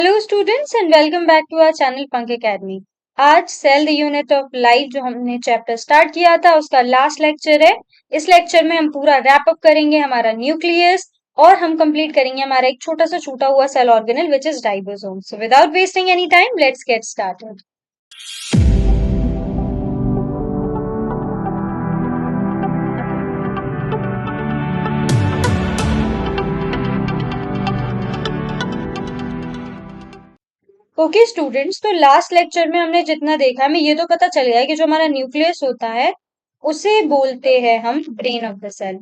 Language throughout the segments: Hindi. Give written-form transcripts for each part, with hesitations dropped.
Hello students and welcome back to our channel Pankh academy. आज cell the unit of life जो हमने चैप्टर स्टार्ट किया था उसका लास्ट लेक्चर है। इस लेक्चर में हम पूरा रैप अप करेंगे हमारा न्यूक्लियस और हम कंप्लीट करेंगे हमारा एक छोटा सा छूटा हुआ cell organelle which is ribosome. So without wasting any time let's get started. Okay students, तो लास्ट लेक्चर में हमने जितना देखा हमें ये तो पता चल गया कि जो हमारा न्यूक्लियस होता है उसे बोलते हैं हम ब्रेन ऑफ द सेल।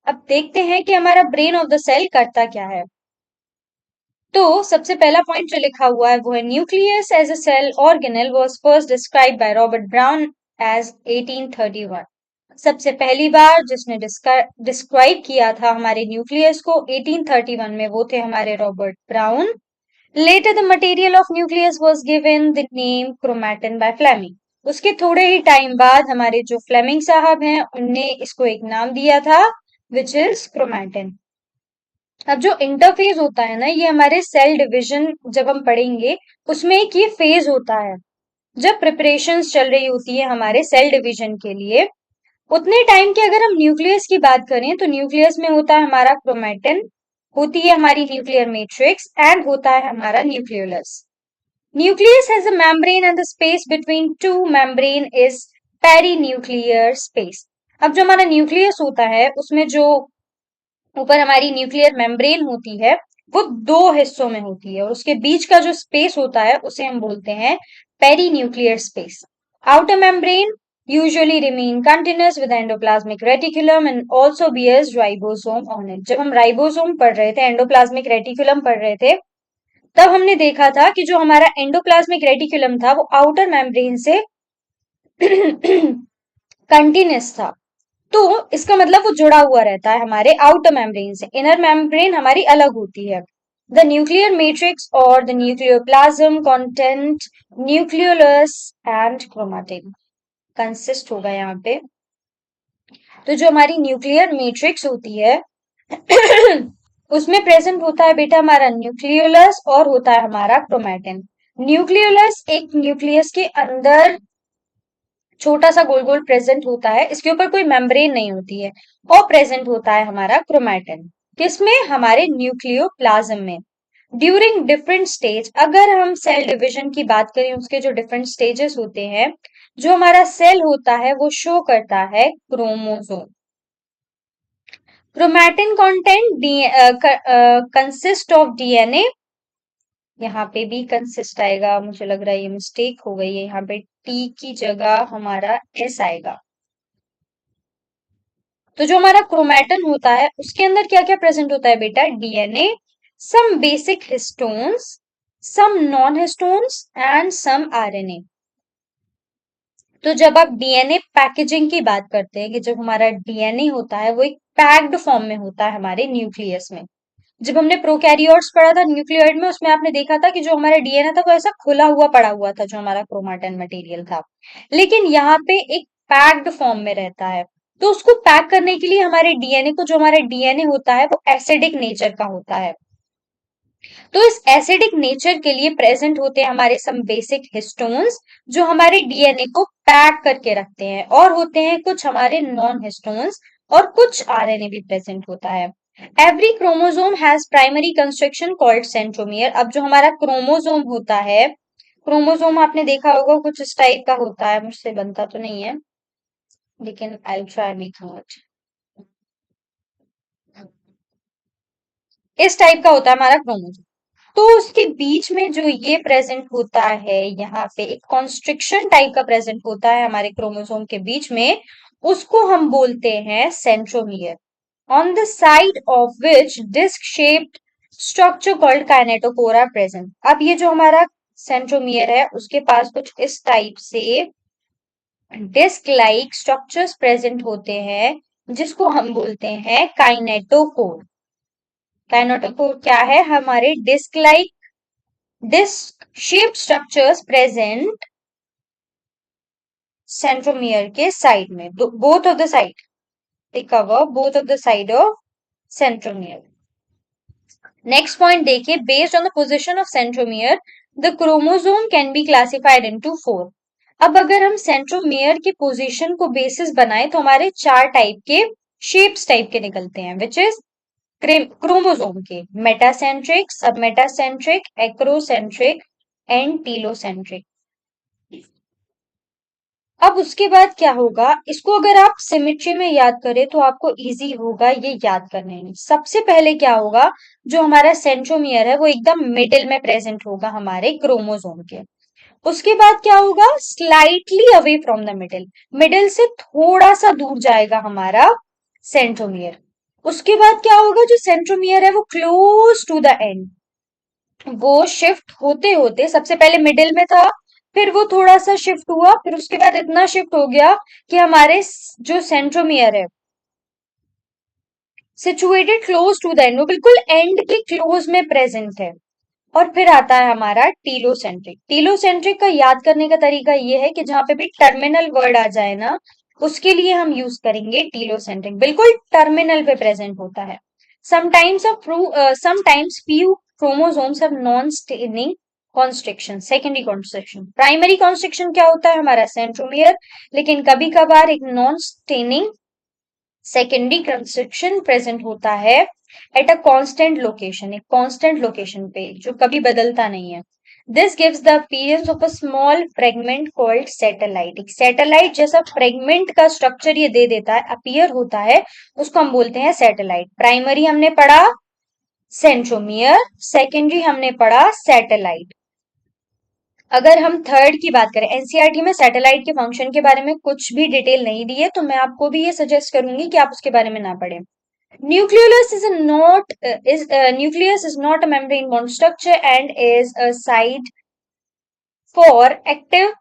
अब देखते हैं कि हमारा ब्रेन ऑफ द सेल करता क्या है। तो सबसे पहला पॉइंट जो लिखा हुआ है वो है nucleus as a cell organelle was first described by Robert Brown as 1831। सबसे पहली बार जिसने डिस्क्राइब किया था हमारे न्यूक्लियस को 1831 में वो थे हमारे Robert brown. Later, the material of nucleus was given the name chromatin by Fleming. उसके थोड़े ही टाइम बाद हमारे जो फ्लेमिंग साहब हैं उनने इसको एक नाम दिया था विच इज क्रोमैटिन। अब जो इंटरफेज होता है ना, ये हमारे सेल डिवीजन जब हम पढ़ेंगे उसमें एक ये फेज होता है जब प्रिपरेशंस चल रही होती है हमारे सेल डिवीजन के लिए। उतने टाइम के अगर हम न्यूक्लियस की बात करें तो न्यूक्लियस में होता है हमारा क्रोमैटिन, होती है हमारी न्यूक्लियर मैट्रिक्स एंड होता है हमारा nucleolus. Nucleus has a membrane and the space between two membrane is perinuclear space. अब जो हमारा न्यूक्लियस होता है उसमें जो ऊपर हमारी न्यूक्लियर मेम्ब्रेन होती है वो दो हिस्सों में होती है और उसके बीच का जो स्पेस होता है उसे हम बोलते हैं perinuclear space. Outer membrane usually remain continuous with endoplasmic reticulum and also bears ribosome on it। जब हम राइबोसोम पढ़ रहे थे, एंडोप्लाज्मिक रेटिकुलम पढ़ रहे थे, तब हमने देखा था कि जो हमारा एंडोप्लाज्मिक रेटिकुलम था वो आउटर मेम्ब्रेन से कंटिन्यूस था। तो इसका मतलब वो जुड़ा हुआ रहता है हमारे आउटर मेम्ब्रेन से, इनर मेम्ब्रेन हमारी अलग होती है। द न्यूक्लियर मैट्रिक्स और the nucleoplasm content nucleolus and chromatin consist होगा यहाँ पे। तो जो हमारी न्यूक्लियर मैट्रिक्स होती है उसमें प्रेजेंट होता है बेटा हमारा न्यूक्लियोलस और होता है हमारा क्रोमैटिन। न्यूक्लियोलस एक न्यूक्लियस के अंदर छोटा सा गोल गोल प्रेजेंट होता है, इसके ऊपर कोई मेम्ब्रेन नहीं होती है। और प्रेजेंट होता है हमारा क्रोमैटिन किसमें, हमारे न्यूक्लियोप्लाज्म में। ड्यूरिंग डिफरेंट स्टेज, अगर हम सेल डिवीजन की बात करें उसके जो डिफरेंट स्टेजेस होते हैं, जो हमारा सेल होता है वो शो करता है chromosome. Chromatin content consist of DNA, यहाँ पे भी कंसिस्ट आएगा, मुझे लग रहा है ये मिस्टेक हो गई है, यहाँ पे टी की जगह हमारा एस आएगा। तो जो हमारा क्रोमैटिन होता है उसके अंदर क्या क्या प्रेजेंट होता है बेटा, DNA, some basic histones, some non histones and some RNA. तो जब आप डीएनए पैकेजिंग की बात करते हैं कि जब हमारा डीएनए होता है वो एक पैक्ड फॉर्म में होता है हमारे न्यूक्लियस में। जब हमने प्रोकैरियोट्स पढ़ा था न्यूक्लियोइड में, उसमें आपने देखा था कि जो हमारा डीएनए था वो ऐसा खुला हुआ पड़ा हुआ था जो हमारा क्रोमैटिन मटेरियल था, लेकिन यहाँ पे एक पैक्ड फॉर्म में रहता है। तो उसको पैक करने के लिए हमारे डीएनए को, जो हमारा डीएनए होता है वो एसिडिक नेचर का होता है। तो इस एसिडिक नेचर के लिए प्रेजेंट होते हैं हमारे सम बेसिक हिस्टोन्स जो हमारे डीएनए को पैक करके रखते हैं, और होते हैं कुछ हमारे नॉन हिस्टोन्स और कुछ आरएनए भी प्रेजेंट होता है। Every chromosome has primary constriction called centromere. अब जो हमारा क्रोमोसोम होता है, क्रोमोसोम आपने देखा होगा कुछ इस टाइप का होता है, मुझसे बनता तो नहीं है लेकिन आई ट्राई मेकिंग इट। इस टाइप का होता है हमारा क्रोमोसोम। तो उसके बीच में जो ये प्रेजेंट होता है, यहाँ पे एक कॉन्स्ट्रिक्शन टाइप का प्रेजेंट होता है हमारे क्रोमोसोम के बीच में, उसको हम बोलते हैं centromere. On the side of which disc shaped structure called kinetochore present. अब ये जो हमारा सेंट्रोमियर है उसके पास कुछ इस टाइप से डिस्क लाइक स्ट्रक्चर्स प्रेजेंट होते हैं जिसको हम बोलते हैं काइनेटोकोर। काइनेटोकोर क्या है, हमारे disc like disc shaped structures present centromere के साइड में, both of the side, they cover both of the side of centromere. Next point देखिए, based on the position of centromere the chromosome can be classified into 4। अब अगर हम सेंट्रोमियर की पोजीशन को बेसिस बनाए तो हमारे चार टाइप के शेप्स टाइप के निकलते हैं, विच इज क्रोमोसोम के metacentric, submetacentric, acrocentric and telocentric. अब उसके बाद क्या होगा, इसको अगर आप सिमेट्री में याद करें तो आपको इजी होगा ये याद करने में। सबसे पहले क्या होगा, जो हमारा सेंट्रोमियर है वो एकदम मिडिल में प्रेजेंट होगा हमारे क्रोमोसोम के। उसके बाद क्या होगा, slightly away from the middle, middle से थोड़ा सा दूर जाएगा हमारा सेंट्रोमियर। उसके बाद क्या होगा, जो सेंट्रोमियर है वो क्लोज टू द एंड, वो शिफ्ट होते होते सबसे पहले मिडिल में था, फिर वो थोड़ा सा शिफ्ट हुआ, फिर उसके बाद इतना शिफ्ट हो गया कि हमारे जो सेंट्रोमियर है situated close to the end, वो बिल्कुल एंड के क्लोज में प्रेजेंट है। और फिर आता है हमारा टीलोसेंट्रिक। टीलोसेंट्रिक का याद करने का तरीका ये है कि जहां पे भी टर्मिनल वर्ड आ जाए ना, उसके लिए हम यूज करेंगे टीलोसेंट्रिक, बिल्कुल टर्मिनल पे प्रेजेंट होता है। Sometimes few chromosomes have non staining constriction, secondary constriction. Primary constriction क्या होता है, हमारा सेंट्रोमियर, लेकिन कभी कभार एक non staining secondary constriction present होता है एट अ कांस्टेंट लोकेशन, एक कांस्टेंट लोकेशन पे जो कभी बदलता नहीं है। This gives the appearance of a small fragment called satellite. एक सैटेलाइट जैसा फ्रेगमेंट का स्ट्रक्चर ये दे देता है, अपीयर होता है, उसको हम बोलते हैं सैटेलाइट। प्राइमरी हमने पढ़ा सेंट्रोमियर, सेकेंडरी हमने पढ़ा सैटेलाइट। अगर हम थर्ड की बात करें, एनसीईआरटी में सैटेलाइट के फंक्शन के बारे में कुछ भी डिटेल नहीं दी है, तो मैं आपको भी ये सजेस्ट करूंगी कि आप उसके बारे में ना पढ़ें। Nucleus is a not is nucleus is not a membrane bound structure and is a site for active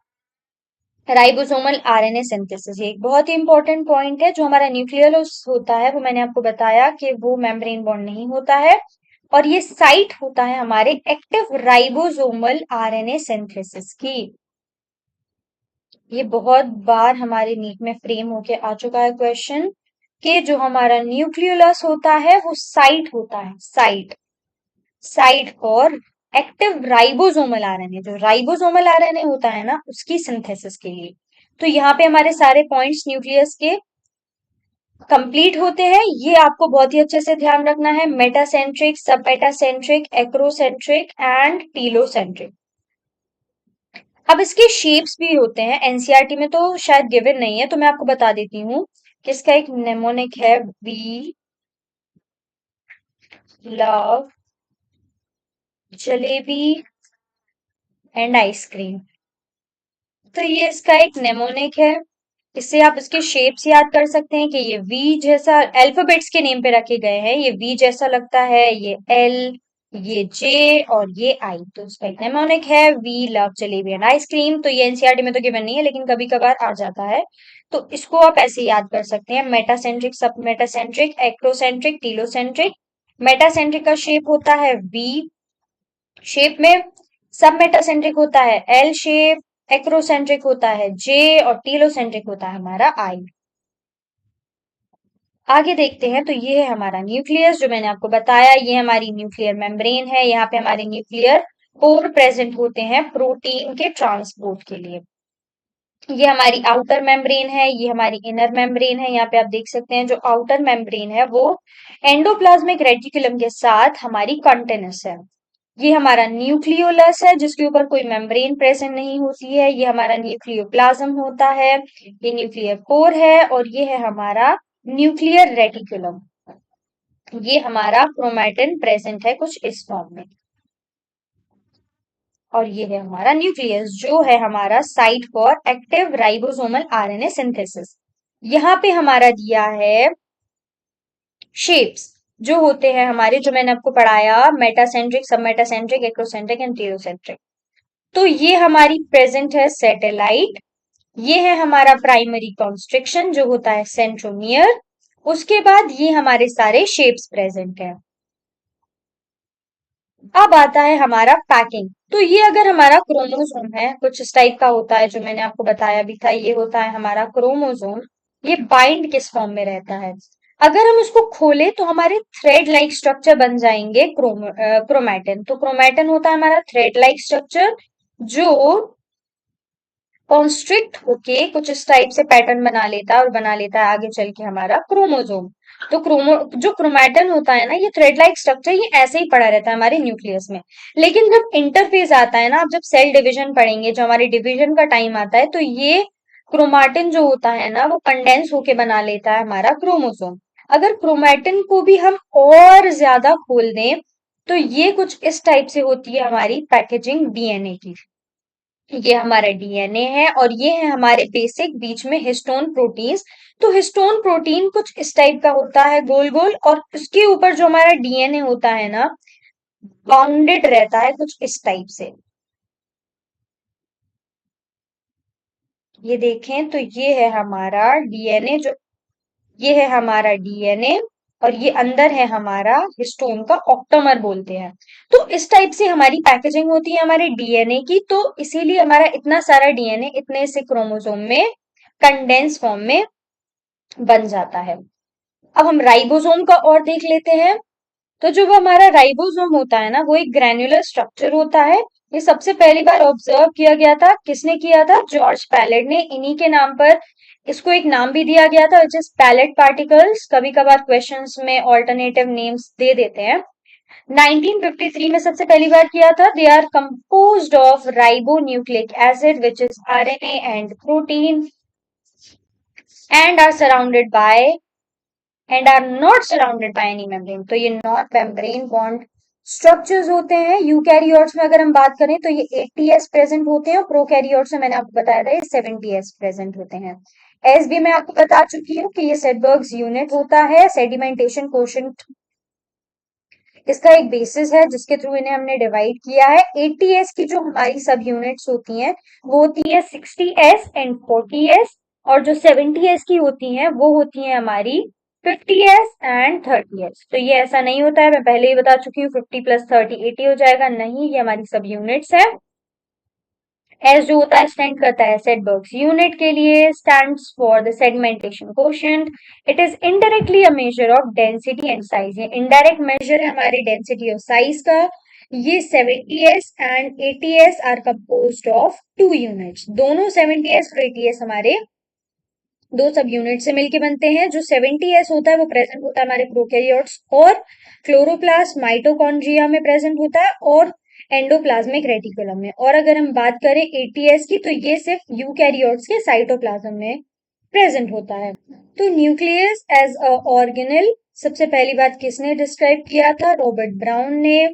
ribosomal RNA synthesis. ये एक बहुत ही इंपॉर्टेंट पॉइंट है। जो हमारा न्यूक्लियस होता है वो मैंने आपको बताया कि वो मेम्ब्रेन बॉन्ड नहीं होता है, और ये साइट होता है हमारे एक्टिव राइबोसोमल आरएनए सिंथेसिस की। ये बहुत बार हमारे नीट में फ्रेम होके आ चुका है क्वेश्चन, कि जो हमारा न्यूक्लियोलस होता है वो साइट होता है, site for active ribosomal RNA, जो राइबोसोमल आरएनए होता है ना उसकी सिंथेसिस के लिए। तो यहाँ पे हमारे सारे पॉइंट्स न्यूक्लियस के कंप्लीट होते हैं। ये आपको बहुत ही अच्छे से ध्यान रखना है, मेटासेंट्रिक, सब मेटासेंट्रिक, एक्रोसेंट्रिक एंड टीलोसेंट्रिक। अब इसके शेप्स भी होते हैं, एनसीईआरटी में तो शायद गिवन नहीं है, तो मैं आपको बता देती हूँ कि इसका एक नेमोनिक है we love jalebi and ice cream. तो ये इसका एक नेमोनिक है। इससे आप इसके शेप्स याद कर सकते हैं कि ये वी जैसा अल्फाबेट्स के नेम पे रखे गए हैं, ये वी जैसा लगता है, ये एल, ये जे और ये आई। तो इसका एक नेमोनिक है we love jalebi and ice cream. तो ये एनसीईआरटी में तो गिवन नहीं है, लेकिन कभी कभार आ जाता है, तो इसको आप ऐसे याद कर सकते हैं, मेटासेंट्रिक, सब मेटासेंट्रिक, एक्रोसेंट्रिक, टीलोसेंट्रिक। मेटासेंट्रिक का शेप होता है वी शेप में, सब मेटासेंट्रिक होता है एल शेप, एक्रोसेंट्रिक होता है जे और टीलोसेंट्रिक होता है हमारा आई। आगे देखते हैं, तो ये है हमारा न्यूक्लियस, जो मैंने आपको बताया, ये हमारी न्यूक्लियर मेम्ब्रेन है। यहाँ पे हमारे न्यूक्लियर पोर प्रेजेंट होते हैं प्रोटीन के ट्रांसपोर्ट के लिए। ये हमारी आउटर मेम्ब्रेन है, ये हमारी इनर मेम्ब्रेन है। यहाँ पे आप देख सकते हैं जो आउटर मेम्ब्रेन है वो एंडोप्लाज्मिक रेटिकुलम के साथ हमारी कंटेनस है। ये हमारा न्यूक्लियोलस है जिसके ऊपर कोई मेम्ब्रेन प्रेजेंट नहीं होती है। ये हमारा न्यूक्लियोप्लाज्म होता है, ये न्यूक्लियर पोर है, और ये है हमारा न्यूक्लियर रेटिकुलम। ये हमारा क्रोमैटिन प्रेजेंट है कुछ इस फॉर्म में। और ये है हमारा न्यूक्लियस, जो है हमारा site for active ribosomal RNA synthesis. यहाँ पे हमारा दिया है शेप्स, जो होते हैं हमारे, जो मैंने आपको पढ़ाया, मेटासेंट्रिक, सब मेटासेंट्रिक, एक्रोसेंट्रिक एंड टीरोसेंट्रिक। तो ये हमारी प्रेजेंट है सैटेलाइट। ये है हमारा प्राइमरी कॉन्स्ट्रिक्शन जो होता है सेंट्रोमियर। उसके बाद ये हमारे सारे शेप्स प्रेजेंट है। अब आता है हमारा पैकिंग। तो ये अगर हमारा क्रोमोसोम है, कुछ इस टाइप का होता है, जो मैंने आपको बताया भी था, ये होता है हमारा क्रोमोसोम। ये बाइंड किस फॉर्म में रहता है, अगर हम उसको खोले तो हमारे थ्रेड लाइक स्ट्रक्चर बन जाएंगे क्रोमैटिन। तो क्रोमैटिन होता है हमारा थ्रेड लाइक स्ट्रक्चर जो कॉन्स्ट्रिक्ट होके कुछ इस टाइप से पैटर्न बना लेता है और बना लेता है आगे चल के हमारा क्रोमोसोम। तो जो क्रोमैटिन होता है ना, ये थ्रेड लाइक स्ट्रक्चर ये ऐसे ही पड़ा रहता है हमारे न्यूक्लियस में। लेकिन जब इंटरफेज आता है ना, आप जब सेल डिवीजन पढ़ेंगे, जो हमारे डिवीजन का टाइम आता है, तो ये क्रोमैटिन जो होता है ना, वो कंडेंस होके बना लेता है हमारा क्रोमोसोम। अगर क्रोमैटिन को भी हम और ज्यादा खोल दें तो ये कुछ इस टाइप से होती है हमारी पैकेजिंग डीएनए की। ये हमारा डीएनए है और ये है हमारे बेसिक बीच में हिस्टोन प्रोटीन्स। तो हिस्टोन प्रोटीन कुछ इस टाइप का होता है गोल गोल, और उसके ऊपर जो हमारा डीएनए होता है ना, बाउंडेड रहता है कुछ इस टाइप से। ये देखें तो ये है हमारा डीएनए, जो ये है हमारा डीएनए और ये अंदर है हमारा हिस्टोन का ऑक्टोमर बोलते हैं। तो इस टाइप से हमारी पैकेजिंग होती है हमारे डीएनए की। तो इसीलिए हमारा इतना सारा डीएनए इतने से क्रोमोसोम में कंडेंस फॉर्म में बन जाता है। अब हम राइबोसोम का और देख लेते हैं। तो जो वो हमारा राइबोसोम होता है ना, वो एक ग्रैन्युलर स्ट्रक्चर होता है। ये सबसे पहली बार ऑब्जर्व किया गया था, किसने किया था? जॉर्ज पैलेट ने। इन्हीं के नाम पर इसको एक नाम भी दिया गया था, विच इज पैलेट पार्टिकल्स। कभी कभार क्वेश्चंस में ऑल्टरनेटिव नेम्स दे देते हैं। 1953 में सबसे पहली बार किया था। They are composed of ribonucleic acid which is RNA and protein and are surrounded by and are not surrounded by any membrane. तो ये नॉन मेम्ब्रेन बॉन्ड स्ट्रक्चर्स होते हैं। यूकैरियोट्स में अगर हम बात करें तो ये 80s प्रेजेंट होते हैं और प्रोकैरियोट्स में मैंने आपको बताया था ये 70s प्रेजेंट होते हैं। एस बी मैं आपको बता चुकी हूँ कि ये सेडबर्ग्स यूनिट होता है, सेडिमेंटेशन कोशेंट इसका एक बेसिस है जिसके थ्रू इन्हें हमने डिवाइड किया है। 80s की जो हमारी सब यूनिट्स होती हैं वो होती है 60s एंड 40s, और जो 70s की होती हैं वो होती हैं हमारी 50s एंड 30s। तो ये ऐसा नहीं होता है, मैं पहले ही बता चुकी हूँ 50 + 30 80 हो जाएगा, नहीं, ये हमारी सब यूनिट्स है। एस जो होता है स्टैंड करता है सेडबर्ग्स यूनिट के लिए, stands for the sedimentation quotient. It is indirectly a measure of density and size. ये इनडायरेक्ट मेजर है हमारे डेंसिटी और साइज का। ये 70s and 80s are composed of two units. दोनों 70s और 80s हमारे दो सब यूनिट से मिलके बनते हैं। जो 70s होता है वो प्रेजेंट होता है हमारे प्रोकैरियोट्स और क्लोरोप्लास्ट माइटोकॉन्ड्रिया में प्रेजेंट होता है, और एंडोप्लाज्मिक रेटिकुलम में। और अगर हम बात करें 80s की, तो ये सिर्फ यूकैरियोट्स के साइटोप्लाज्म में प्रेजेंट होता है। तो न्यूक्लियस एज अ ऑर्गेनेल सबसे पहली बात किसने डिस्क्राइब किया था? रॉबर्ट ब्राउन ने,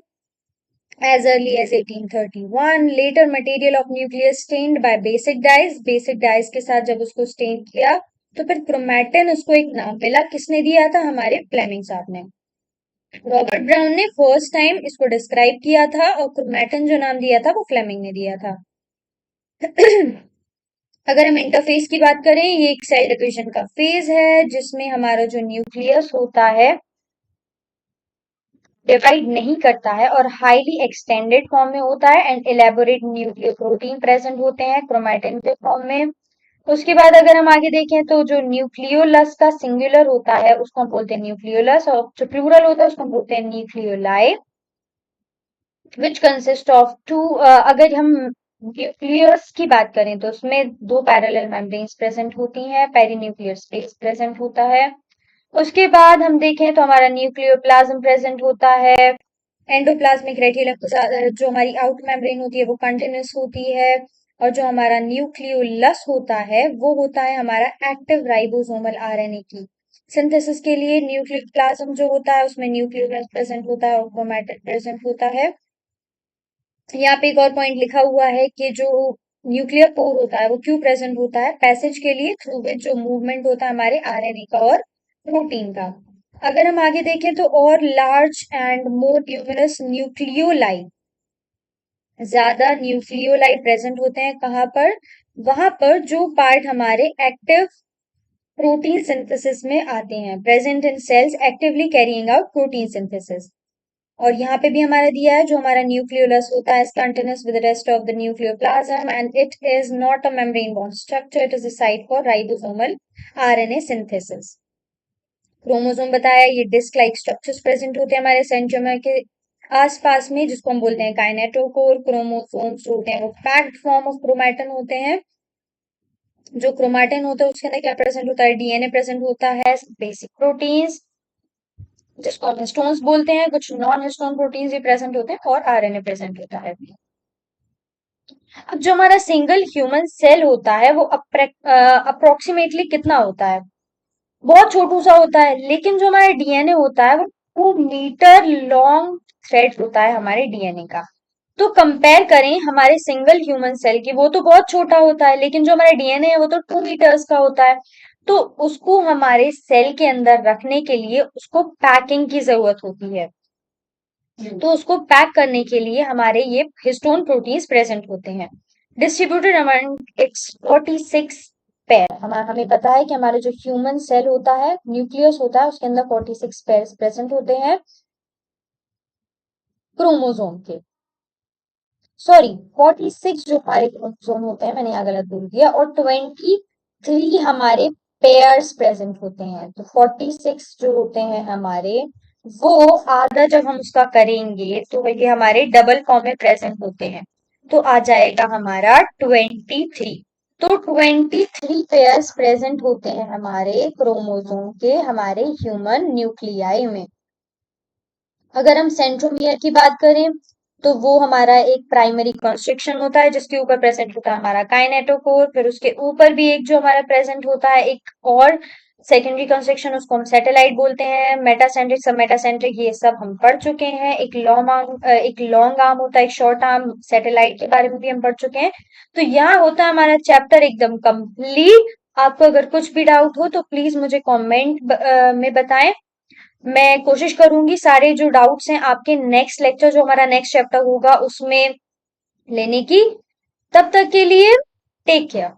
as early as 1831. Later material of nucleus stained by basic dyes. Basic dyes के साथ जब उसको स्टेन किया तो फिर क्रोमैटिन उसको एक नाम मिला। किसने दिया था? हमारे फ्लेमिंग साहब ने। रॉबर्ट ब्राउन ने फर्स्ट टाइम इसको डिस्क्राइब किया था और क्रोमैटिन जो नाम दिया था वो फ्लेमिंग ने दिया था। अगर हम इंटरफेस की बात करें, ये एक सेल डिविजन का फेज है जिसमें हमारा जो न्यूक्लियस होता है डिवाइड नहीं करता है और हाईली एक्सटेंडेड फॉर्म में होता है, एंड इलेबोरेट न्यूक्लियोप्रोटीन प्रेजेंट होते हैं क्रोमैटिन के फॉर्म में। उसके बाद अगर हम आगे देखें तो जो न्यूक्लियोलस का सिंगुलर होता है उसको हम बोलते हैं न्यूक्लियोलस, और जो प्लूरल होता है उसको हम बोलते हैं nucleoli, which consist of two. अगर हम न्यूक्लियस की बात करें तो उसमें दो पैरेलल मेम्ब्रेन्स प्रेजेंट होती हैं, पेरीन्यूक्लियर स्पेस प्रेजेंट होता है। उसके बाद हम देखें तो हमारा न्यूक्लियोप्लाज्म प्रेजेंट होता है। एंडोप्लाज्मिक रेटिकुलम जो हमारी आउट मेम्ब्रेन होती है वो कंटिन्यूस होती है, और जो हमारा न्यूक्लियोलस होता है वो होता है हमारा एक्टिव राइबोसोमल आरएनए की सिंथेसिस के लिए। न्यूक्लियोप्लाज्म जो होता है उसमें न्यूक्लियोलस प्रेजेंट होता है और क्रोमैटिन प्रेजेंट होता है। यहाँ पे एक और पॉइंट लिखा हुआ है कि जो न्यूक्लियर पोर होता है वो क्यों प्रेजेंट होता है? पैसेज के लिए, थ्रू विच जो मूवमेंट होता है हमारे आरएनए का और प्रोटीन का। अगर हम आगे देखें तो और large and more numerous nucleoli, ज्यादा न्यूक्लियोलाई प्रेजेंट होते हैं कहाँ पर? वहां पर जो पार्ट हमारे एक्टिव प्रोटीन सिंथेसिस में आते हैं, present in cells actively carrying out protein synthesis. और यहाँ पे भी हमारा दिया है जो हमारा न्यूक्लियोलस होता है continuous with the rest of the nucleoplasm and it is not a membrane bond structure, it is a site for ribosomal RNA synthesis. Chromosome बताया, ये डिस्क लाइक स्ट्रक्चर्स प्रेजेंट होते हैं हमारे सेंट्रोमियर के आसपास में, जिसको हम बोलते हैं काइनेटोकोर। क्रोमोसोम्स होते हैं वो पैक्ड फॉर्म ऑफ क्रोमैटिन होते हैं। जो क्रोमैटिन होता है उसके अंदर क्या प्रेजेंट होता है? डीएनए प्रेजेंट होता है, बेसिक प्रोटीन्स जिसको हम हिस्टोन्स बोलते हैं, कुछ नॉन हिस्टोन प्रोटीन्स भी प्रेजेंट होते हैं, और आरएनए प्रेजेंट होता है। अब जो हमारा सिंगल ह्यूमन सेल होता है वो अप्रोक्सीमेटली कितना होता है? बहुत छोटू सा होता है, लेकिन जो हमारा डीएनए होता है वो 2 मीटर लॉन्ग थ्रेड होता है हमारे डीएनए का। तो कंपेयर करें हमारे सिंगल ह्यूमन सेल की, वो तो बहुत छोटा होता है, लेकिन जो हमारा डीएनए है वो तो 2 मीटर्स का होता है। तो उसको हमारे सेल के अंदर रखने के लिए उसको पैकिंग की जरूरत होती है। तो उसको पैक करने के लिए हमारे ये हिस्टोन प्रोटीन्स प्रेजेंट होते हैं, डिस्ट्रीब्यूटेड अमंग इट्स 46 पेयर। हमें पता है कि हमारे जो ह्यूमन सेल होता है, न्यूक्लियस होता है, उसके अंदर 46 पेयर प्रेजेंट होते हैं क्रोमोसोम के। सॉरी, 46 जो हमारे क्रोमोसोम होते हैं, मैंने यहाँ गलत बोल दिया, और 23 हमारे पेयर्स प्रेजेंट होते हैं। तो 46 जो होते हैं हमारे, वो आधा जब हम उसका करेंगे तो ये हमारे डबल फॉर्म में प्रेजेंट होते हैं, तो आ जाएगा हमारा 23। तो 23 पेयर्स प्रेजेंट होते हैं हमारे क्रोमोसोम के हमारे ह्यूमन न्यूक्लियाई में। अगर हम सेंट्रोमियर की बात करें तो वो हमारा एक प्राइमरी कंस्ट्रक्शन होता है, जिसके ऊपर प्रेजेंट होता है हमारा काइनेटोकोर। फिर उसके ऊपर भी एक जो हमारा प्रेजेंट होता है एक और सेकेंडरी कंस्ट्रक्शन, उसको हम सैटेलाइट बोलते हैं। मेटासेंट्रिक, सब मेटासेंट्रिक, ये सब हम पढ़ चुके हैं। एक लॉन्ग आर्म होता है, एक शॉर्ट आर्म, सैटेलाइट के बारे में भी हम पढ़ चुके हैं। तो यहाँ होता है हमारा चैप्टर एकदम कंप्लीट। आपको अगर कुछ भी डाउट हो तो प्लीज मुझे कमेंट में बताएं। मैं कोशिश करूंगी सारे जो डाउट्स हैं आपके नेक्स्ट लेक्चर, जो हमारा नेक्स्ट चैप्टर होगा, उसमें लेने की। तब तक के लिए टेक केयर।